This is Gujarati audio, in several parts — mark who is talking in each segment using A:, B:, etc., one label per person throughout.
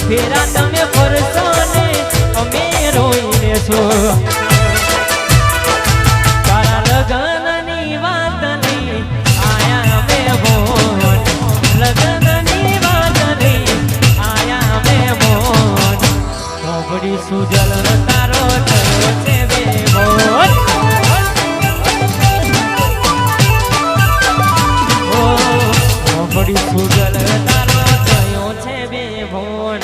A: ફેરા તમે ફરશો ને અમે રોઈ લેશું તારા લગનની વાત નહીં આયા અમે મોન લગનની વાત નહીં આયા અમે મોન મોગડી સુજલ તારો થયો છે બે મોન મોગડી સુજલ તારો થયો છે બે મોન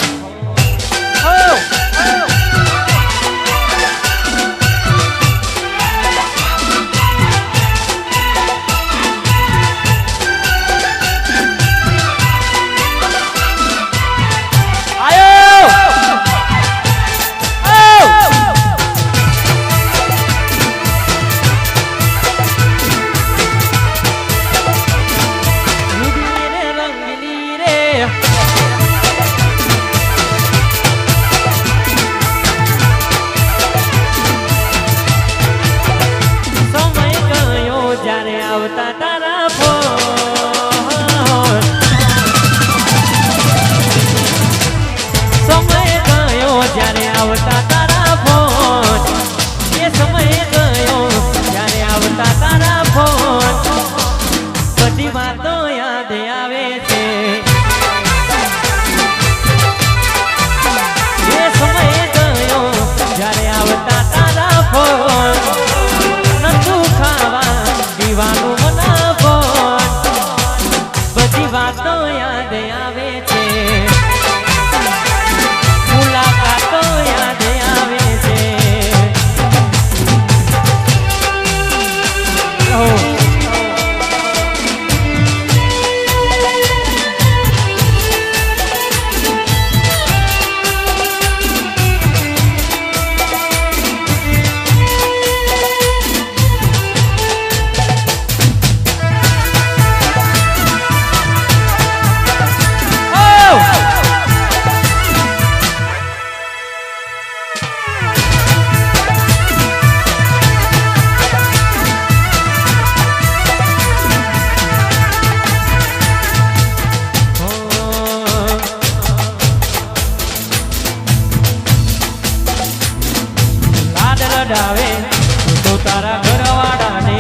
A: તો તારા ઘરવાળાને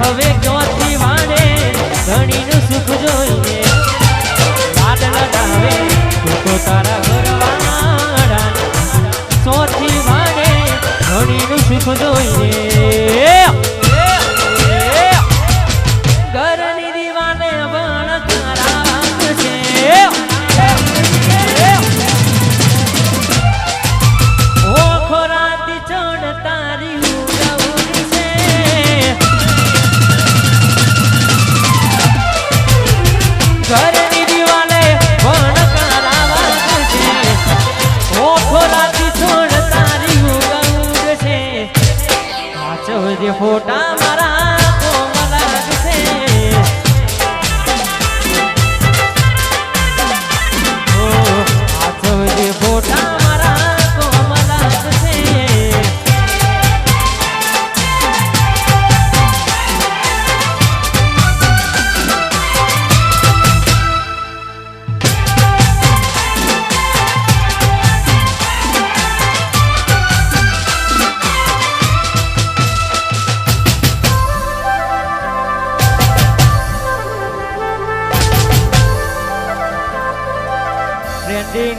A: હવે ક્યાંથી વાળે ધણીનું સુખ જોઈને લાડ લડાવે તો તારા ઘરવાળાને સોથી વાળે ધણીનું સુખ જોઈને ઘરની દીવાને બણ તારા છે ઘરની દિવાલે પણ કરાવા છે ઓખો રાતી છોડ તારી ઉગડ છે પાછળ જે ફોટા મારા કોમલ છે ઓ પાછળ જે ફોટા મારા કોમલ છે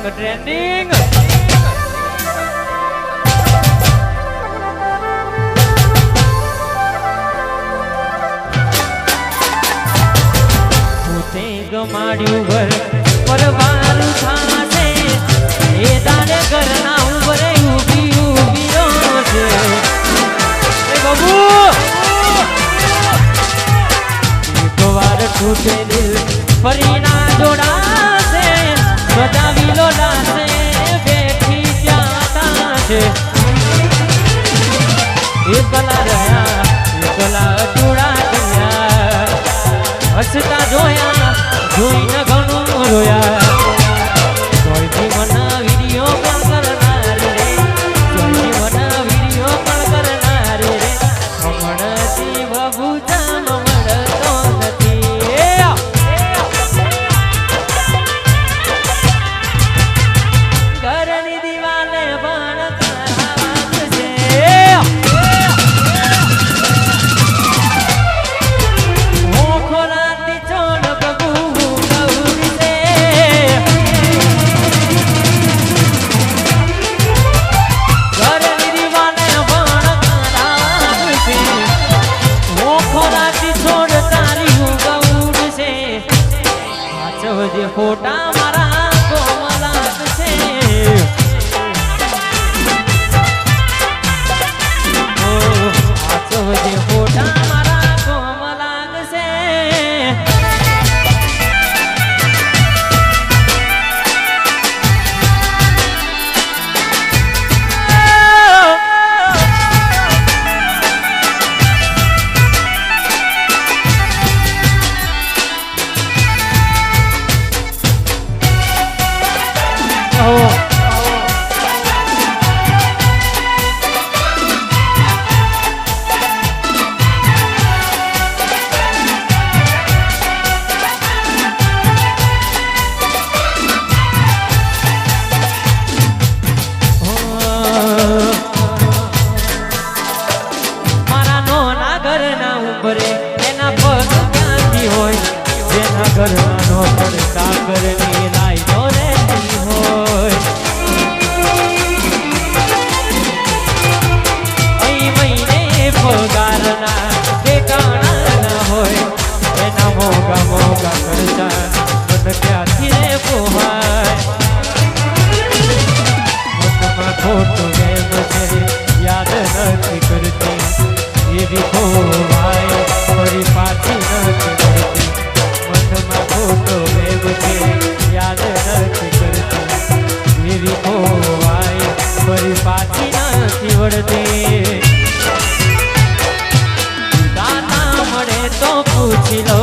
A: ટ્રેન્ડિંગ પોતે ગમાડ્યું ઘર પરવારું થાશે એ તારે ઘરના ઉભરે ઊભી છે એ બાબુ એક વાર તૂટે દિલ ફરી ના જોડાશે બધા વિલોડાશે બેઠી ત્યાં છે એકલા રહ્યા એકલા અધૂરા ગયા હસતા જોયા જોઈને ઘણું રોયા જોઈથી મને વિડીયો કોલ કરનાર રે જોઈથી મને વિડીયો કોલ કરનાર રે હમણાંથી બબુજા મળતો નથી ફોટા મારા કોમલાત છે સાચવજે ફોટા મારા કોમલાત છે ઘરનો પડતા ઘરની લાઈનો રહેતી હોય અહીં મહિને પગારના ઠેકાણા ના હોય એના મોગા મોગા ખર્ચા મન ક્યાંથી રે પોહાય મનમાં ખોટું એમ છે યાદ નથી કરતી એવી ખોવાય ફરી પાછી નથી કરતી મનમાં ખોટો વેગ છે યાદ નથી કરતી એવી ખોવાય ફરી પાછી નથી વળતી વિધાતા મળે તો પૂછી લો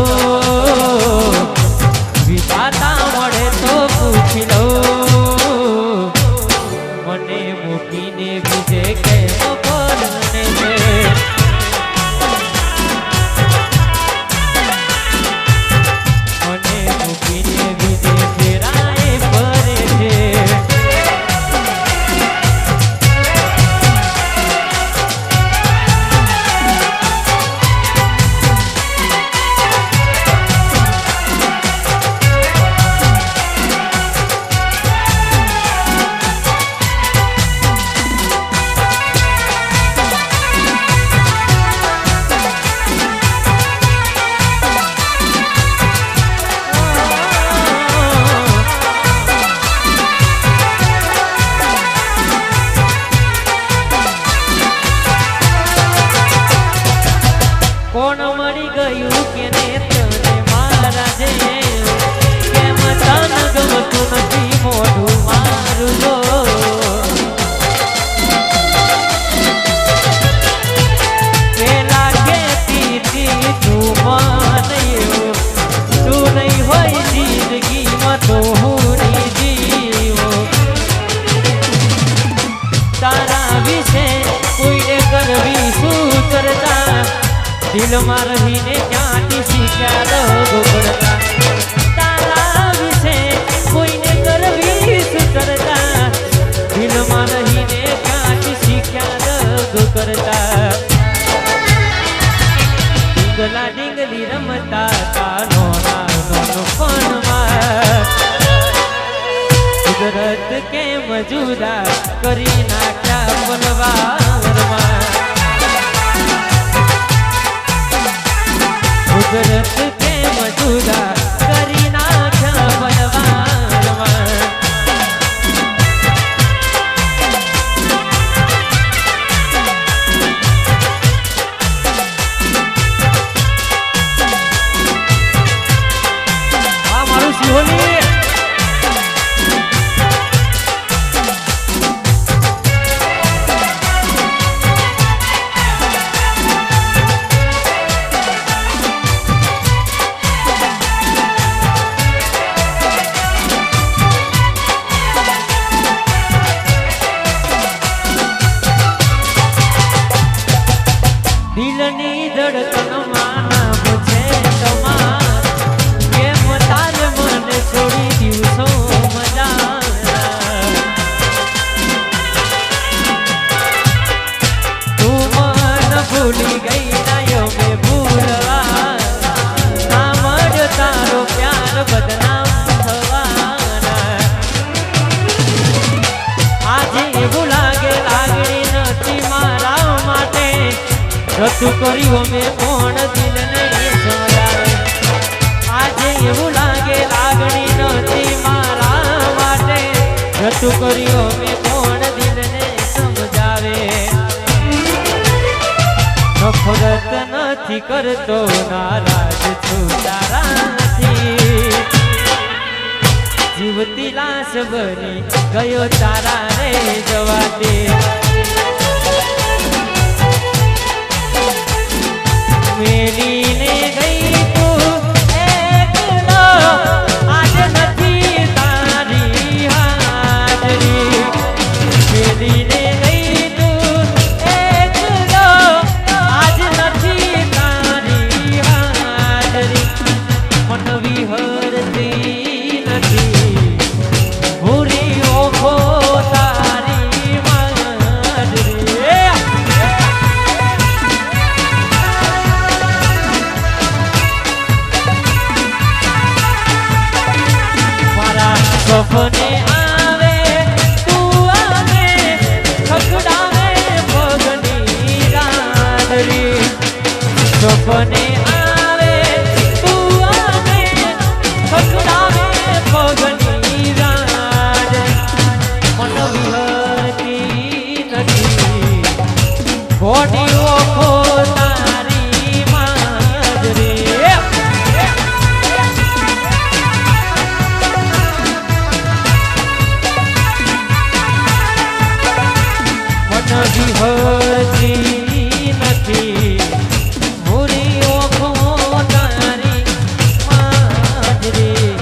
A: વિધાતા મળે તો પૂછી લો મને મૂકીને બીજે કેમ પરણે છે દિલમાં રહીને ક્યાંથી શીખ્યા રગો કરતા તારા વિશે કોઈને કરવી સુતરતા દિલમાં રહીને ક્યાંથી શીખ્યા રગો કરતા ડીંગલા ડીંગલી રમતા તાનો નાનો પણમાં કુદરત કેમ જુદા કરી નાખ્યા પલવારમાં કુદરત કેમ જુદા કરી નાખ્યા બલવાનમાં આ મારું સિંહોની દિલની ધડકનમાં નામ છે તમાર કેમ તાર મને છોડી દિવસો મજા તું મન ભૂલી ગઈ નાયો મેં ભૂલવા ના મળ તારો પ્યાર બદનામ થવાના આજે એવું લાગે લાગણી નથી મારા માટે રતું કર્યું મેં પણ દિલને સમજાવે આજે એવું લાગે લાગણી નથી નતું કર્યું મેં કોણ દિલને સમજાવે નફરત નથી કરતો નારાજ છું તારાથી જીવતી લાશ બની ગયો તારા રે જવા દે મેલીને ગઈ તું એકલો આજ નથી તારી હાજરી મેલીને ગઈ તું એકલો આજ નથી તારી હાજરી મન વિહરતી નથી ભૂરી ઓખો તારી હાજરી સપને આવે તું આવે ખખડાવે પગની રાદરી સપને આવે તું આવે ખખડાવે પગની રાદ મન વિહરતી નથી ઘોડી ઓખો તારી માજરી વિહરતી નથી ભૂરી ઓખો તારી માજરી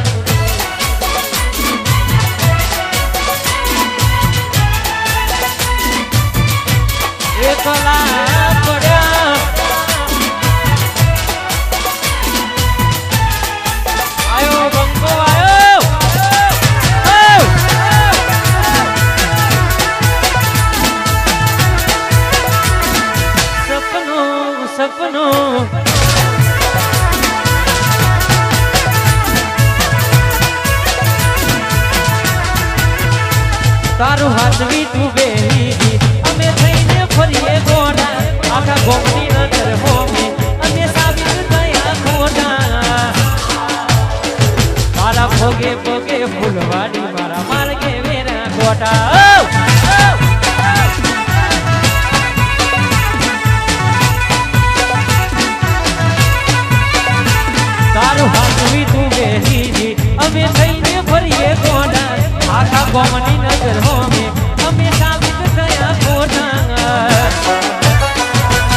A: એકલા પડ્યા આયો બંકો આયો સપનું તારું હાથવી તું બેહી અમે થઈને ફરીએ ગોડા આખા ગોમની નજર હોમે અમે સાબિત થયા ખોટા મારા ભોગે ભોગે ફૂલવાડી મારા માર્ગે વેરા ગોટા તારું હાથવી તું બેહી અમે થઈને ફરીએ ગોડા આખા ગોમની નજર હોમે અમે સાબિત થયા ખોટા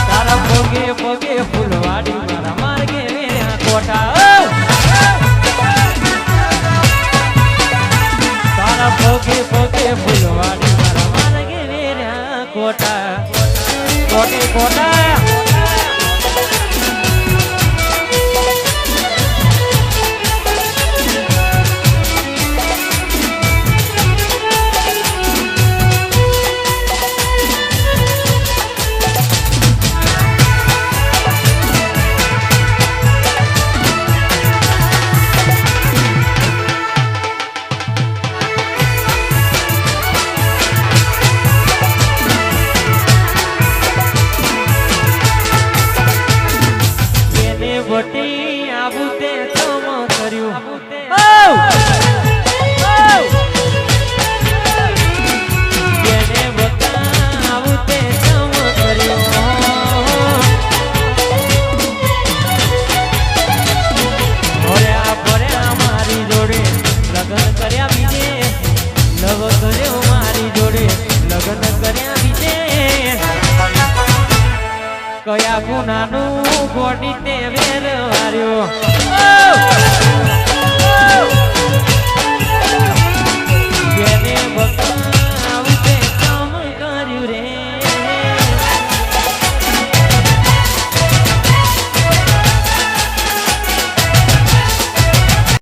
A: તારા ભોગે ભોગે ફૂલવાડી મારા માર્ગે વેર્યા કોટા તારા ભોગે ભોગે ફૂલવાડી મારા માર્ગે વેર્યા કોટા કોટે કોટા